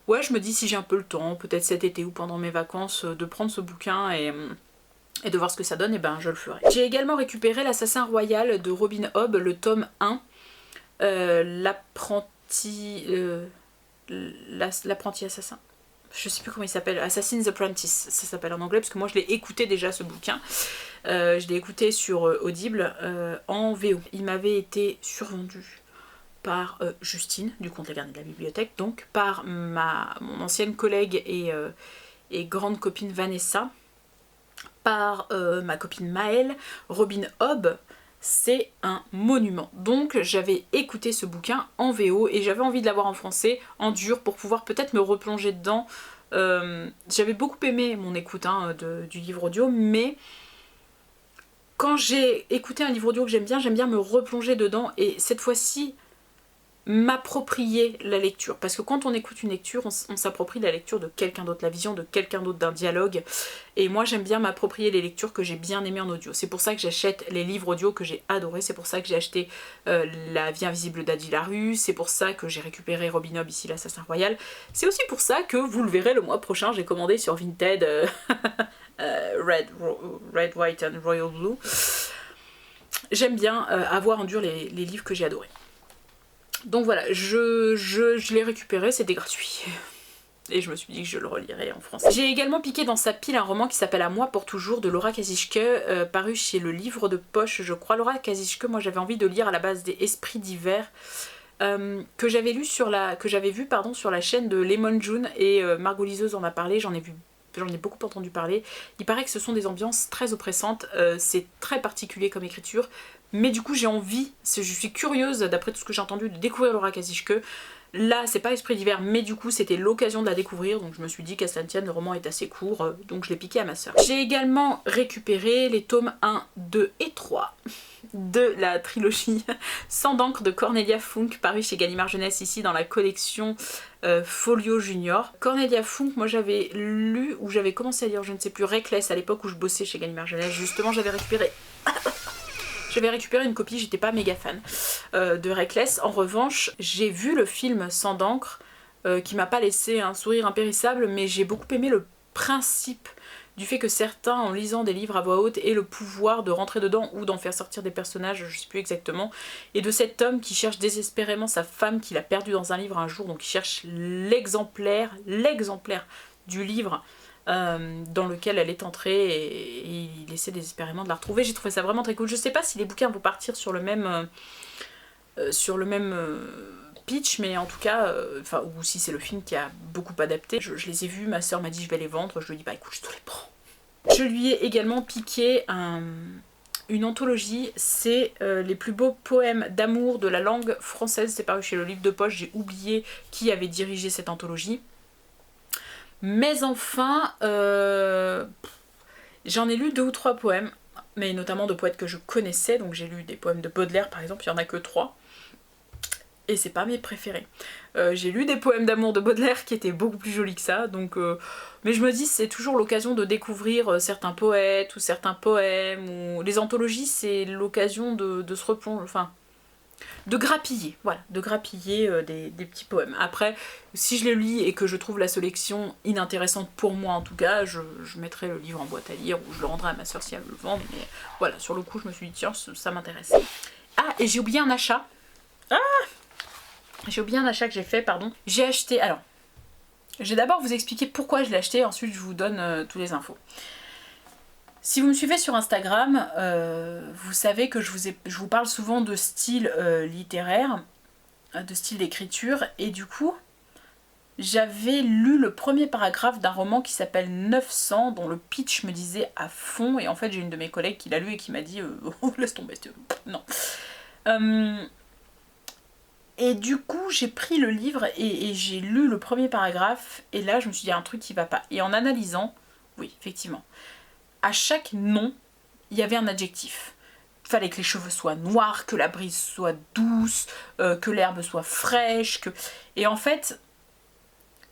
ouais, je me dis si j'ai un peu le temps, peut-être cet été ou pendant mes vacances, de prendre ce bouquin et de voir ce que ça donne, et ben je le ferai. J'ai également récupéré L'Assassin Royal de Robin Hobb, le tome 1, l'apprenti assassin. Je sais plus comment il s'appelle, Assassin's Apprentice, ça s'appelle en anglais, parce que moi je l'ai écouté déjà ce bouquin. Je l'ai écouté sur Audible en VO. Il m'avait été survendu par Justine, du Conte Les Gardiens de la Bibliothèque, donc par mon ancienne collègue et grande copine Vanessa, par ma copine Maëlle. Robin Hobb, c'est un monument. Donc j'avais écouté ce bouquin en VO et j'avais envie de l'avoir en français, en dur, pour pouvoir peut-être me replonger dedans. J'avais beaucoup aimé mon écoute du livre audio, mais quand j'ai écouté un livre audio que j'aime bien me replonger dedans et cette fois-ci m'approprier la lecture, parce que quand on écoute une lecture, on s'approprie la lecture de quelqu'un d'autre, la vision de quelqu'un d'autre, d'un dialogue, et moi j'aime bien m'approprier les lectures que j'ai bien aimées en audio. C'est pour ça que j'achète les livres audio que j'ai adorés, c'est pour ça que j'ai acheté La Vie Invisible d'Adi Larue, c'est pour ça que j'ai récupéré Robin Hobb, ici l'Assassin Royal, c'est aussi pour ça que vous le verrez le mois prochain, j'ai commandé sur Vinted Red, White and Royal Blue. J'aime bien avoir en dur les livres que j'ai adorés. Donc voilà, je l'ai récupéré, c'était gratuit. Et je me suis dit que je le relirais en français. J'ai également piqué dans sa pile un roman qui s'appelle À moi pour toujours de Laura Kazicke, paru chez Le Livre de Poche, je crois. Laura Kazicke, moi j'avais envie de lire à la base des Esprits d'hiver. que j'avais vu sur la chaîne de Lemon June, et Margot Liseuse en a parlé, j'en ai beaucoup entendu parler. Il paraît que ce sont des ambiances très oppressantes, c'est très particulier comme écriture, mais du coup j'ai envie, je suis curieuse d'après tout ce que j'ai entendu de découvrir Laura Kazicke. Là c'est pas Esprit d'hiver, mais du coup c'était l'occasion de la découvrir, donc je me suis dit qu'à cela ne tienne, le roman est assez court, donc je l'ai piqué à ma soeur. J'ai également récupéré les tomes 1, 2 et 3 de la trilogie Sang d'encre de Cornelia Funke, paru chez Gallimard Jeunesse, ici dans la collection Folio Junior. Cornelia Funke, moi j'avais lu, ou j'avais commencé à lire, je ne sais plus, Reckless à l'époque où je bossais chez Gallimard Jeunesse, justement j'avais récupéré une copie, j'étais pas méga fan de Reckless. En revanche, j'ai vu le film Sang d'encre, qui m'a pas laissé un sourire impérissable, mais j'ai beaucoup aimé le principe du fait que certains, en lisant des livres à voix haute, aient le pouvoir de rentrer dedans ou d'en faire sortir des personnages, je sais plus exactement, et de cet homme qui cherche désespérément sa femme qu'il a perdue dans un livre un jour, donc il cherche l'exemplaire du livre dans lequel elle est entrée, et il essaie désespérément de la retrouver. J'ai trouvé ça vraiment très cool. Je sais pas si les bouquins vont partir sur le même pitch, mais en tout cas, ou si c'est le film qui a beaucoup adapté. Je les ai vus, ma soeur m'a dit je vais les vendre, je lui ai dit bah écoute, je te les prends. Je lui ai également piqué une anthologie, c'est les plus beaux poèmes d'amour de la langue française, c'est paru chez Le Livre de Poche, j'ai oublié qui avait dirigé cette anthologie. Mais enfin, j'en ai lu 2 ou 3 poèmes, mais notamment de poètes que je connaissais, donc j'ai lu des poèmes de Baudelaire par exemple, il n'y en a que 3. Et c'est pas mes préférés. J'ai lu des poèmes d'amour de Baudelaire qui étaient beaucoup plus jolis que ça, donc mais je me dis c'est toujours l'occasion de découvrir certains poètes ou certains poèmes, ou les anthologies c'est l'occasion de se replonger, enfin de grappiller, voilà, de grappiller des petits poèmes. Après, si je les lis et que je trouve la sélection inintéressante pour moi en tout cas, je mettrai le livre en boîte à lire ou je le rendrai à ma soeur si elle veut le vendre, mais voilà, sur le coup je me suis dit tiens, ça m'intéresse. Ah, et j'ai oublié un achat. J'ai oublié un achat que j'ai fait, pardon. J'ai acheté, alors, je vais d'abord vous expliquer pourquoi je l'ai acheté, ensuite je vous donne toutes les infos. Si vous me suivez sur Instagram, vous savez que je vous parle souvent de style littéraire, de style d'écriture, et du coup, j'avais lu le premier paragraphe d'un roman qui s'appelle 900, dont le pitch me disait à fond, et en fait j'ai une de mes collègues qui l'a lu et qui m'a dit oh, laisse tomber, non. Et du coup, j'ai pris le livre et j'ai lu le premier paragraphe, et là je me suis dit, il y a un truc qui va pas. Et en analysant, oui, effectivement, à chaque nom, il y avait un adjectif. Il fallait que les cheveux soient noirs, que la brise soit douce, que l'herbe soit fraîche, que... Et en fait,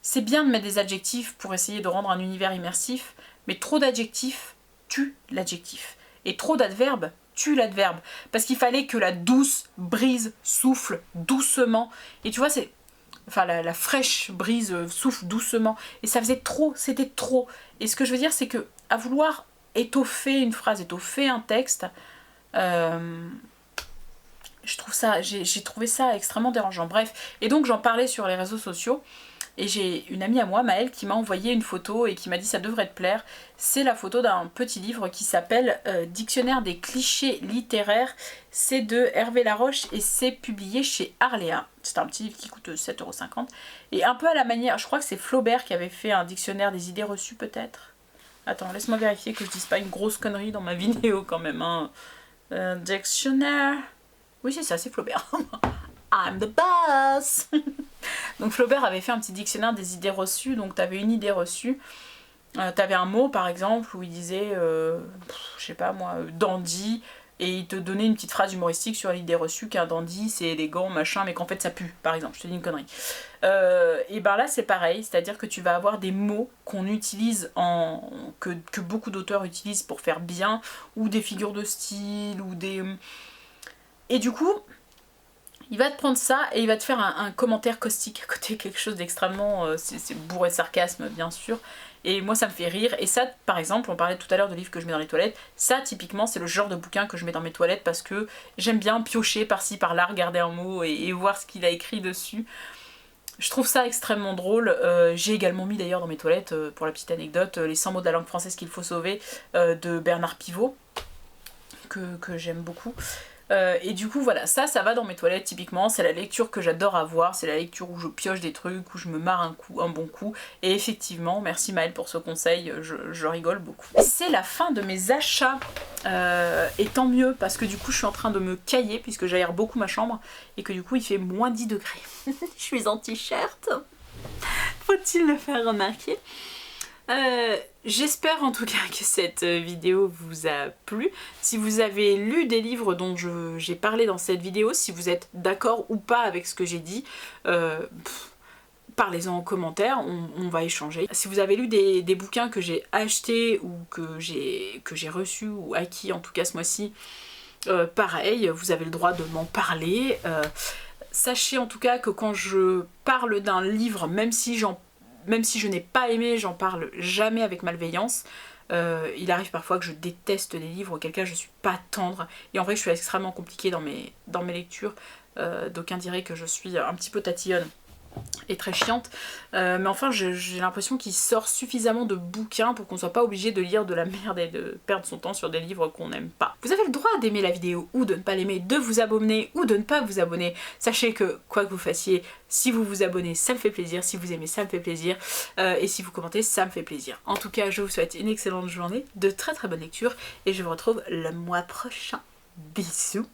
c'est bien de mettre des adjectifs pour essayer de rendre un univers immersif, mais trop d'adjectifs tue l'adjectif. Et trop d'adverbes tue l'adverbe, parce qu'il fallait que la douce brise souffle doucement, et tu vois, c'est enfin la fraîche brise souffle doucement, et ça faisait trop, c'était trop. Et ce que je veux dire, c'est que à vouloir étoffer une phrase, étoffer un texte, j'ai trouvé ça extrêmement dérangeant. Bref, et donc j'en parlais sur les réseaux sociaux, et j'ai une amie à moi, Maëlle, qui m'a envoyé une photo et qui m'a dit ça devrait te plaire. C'est la photo d'un petit livre qui s'appelle Dictionnaire des clichés littéraires. C'est de Hervé Laroche et c'est publié chez Arléa. C'est un petit livre qui coûte 7,50 €. Et un peu à la manière, je crois que c'est Flaubert qui avait fait un dictionnaire des idées reçues peut-être. Attends, laisse-moi vérifier que je dise pas une grosse connerie dans ma vidéo quand même. Hein. Dictionnaire... Oui c'est ça, c'est Flaubert. I'm the boss. Donc Flaubert avait fait un petit dictionnaire des idées reçues, donc t'avais une idée reçue, t'avais un mot par exemple où il disait, je sais pas moi, dandy, et il te donnait une petite phrase humoristique sur l'idée reçue qu'un dandy c'est élégant, machin, mais qu'en fait ça pue, par exemple, je te dis une connerie. Et ben là c'est pareil, c'est-à-dire que tu vas avoir des mots qu'on utilise, que beaucoup d'auteurs utilisent pour faire bien, ou des figures de style, ou des... Et du coup... il va te prendre ça et il va te faire un commentaire caustique à côté, quelque chose d'extrêmement... c'est bourré de sarcasme bien sûr, et moi ça me fait rire. Et ça par exemple, on parlait tout à l'heure de livres que je mets dans les toilettes, ça typiquement c'est le genre de bouquin que je mets dans mes toilettes parce que j'aime bien piocher par-ci par-là, regarder un mot et voir ce qu'il a écrit dessus. Je trouve ça extrêmement drôle. J'ai également mis d'ailleurs dans mes toilettes, pour la petite anecdote, les 100 mots de la langue française qu'il faut sauver de Bernard Pivot, que j'aime beaucoup. Et du coup voilà, ça va dans mes toilettes typiquement, c'est la lecture que j'adore avoir, c'est la lecture où je pioche des trucs, où je me marre un bon coup, et effectivement, merci Maëlle pour ce conseil, je rigole beaucoup. C'est la fin de mes achats, et tant mieux, parce que du coup je suis en train de me cailler, puisque j'aère beaucoup ma chambre, et que du coup il fait moins 10 degrés. Je suis en t-shirt, faut-il le faire remarquer? J'espère en tout cas que cette vidéo vous a plu. Si vous avez lu des livres dont j'ai parlé dans cette vidéo, si vous êtes d'accord ou pas avec ce que j'ai dit, parlez-en en commentaire, on va échanger. Si vous avez lu des bouquins que j'ai achetés ou que j'ai reçus ou acquis en tout cas ce mois-ci, pareil, vous avez le droit de m'en parler. Sachez en tout cas que quand je parle d'un livre, même si je n'ai pas aimé, j'en parle jamais avec malveillance. Il arrive parfois que je déteste des livres, auquel cas je suis pas tendre. Et en vrai je suis extrêmement compliquée dans mes lectures. D'aucuns diraient que je suis un petit peu tatillonne et très chiante, mais enfin j'ai l'impression qu'il sort suffisamment de bouquins pour qu'on soit pas obligé de lire de la merde et de perdre son temps sur des livres qu'on n'aime pas. Vous avez le droit d'aimer la vidéo ou de ne pas l'aimer, de vous abonner ou de ne pas vous abonner. Sachez que quoi que vous fassiez, si vous vous abonnez ça me fait plaisir, si vous aimez ça me fait plaisir, et si vous commentez ça me fait plaisir. En tout cas je vous souhaite une excellente journée, de très très bonnes lectures et je vous retrouve le mois prochain. Bisous.